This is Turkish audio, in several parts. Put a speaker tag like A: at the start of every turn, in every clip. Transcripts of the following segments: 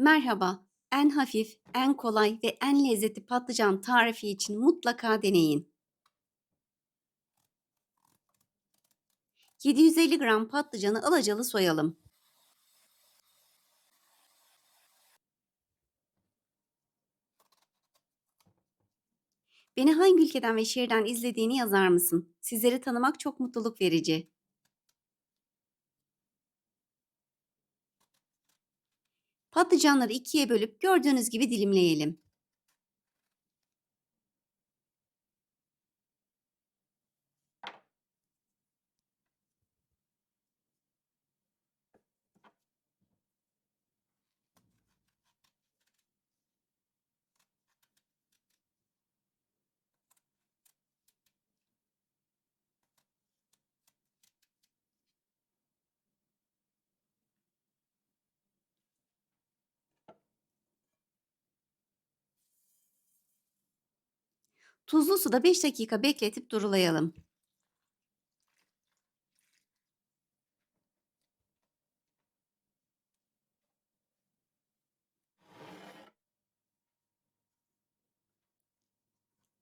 A: Merhaba, en hafif, en kolay ve en lezzetli patlıcan tarifi için mutlaka deneyin. 750 gram patlıcanı alacalı soyalım. Beni hangi ülkeden ve şehirden izlediğini yazar mısın? Sizleri tanımak çok mutluluk verici. Patlıcanları ikiye bölüp gördüğünüz gibi dilimleyelim. Tuzlu suda 5 dakika bekletip durulayalım.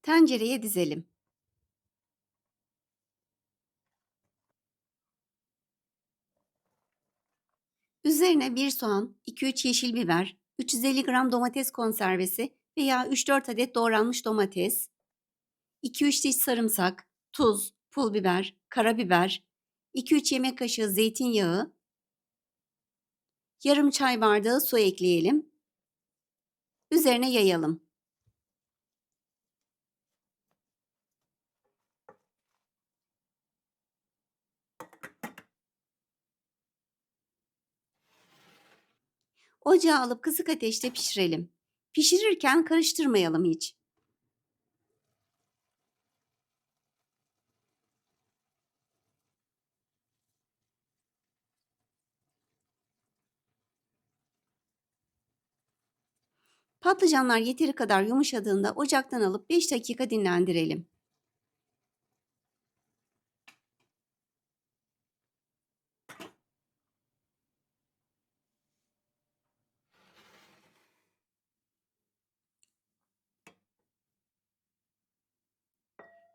A: Tencereye dizelim. Üzerine bir soğan, 2-3 yeşil biber, 350 gram domates konservesi veya 3-4 adet doğranmış domates, 2-3 diş sarımsak, tuz, pul biber, karabiber, 2-3 yemek kaşığı zeytinyağı, yarım çay bardağı su ekleyelim. Üzerine yayalım. Ocağa alıp kısık ateşte pişirelim. Pişirirken karıştırmayalım hiç. Patlıcanlar yeteri kadar yumuşadığında ocaktan alıp 5 dakika dinlendirelim.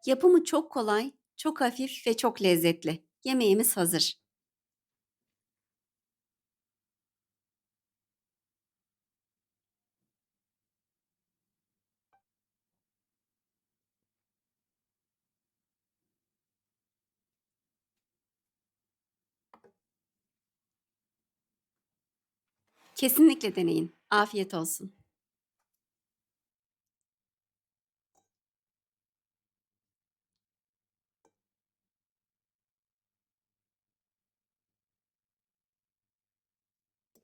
A: Yapımı çok kolay, çok hafif ve çok lezzetli. Yemeğimiz hazır. Kesinlikle deneyin. Afiyet olsun.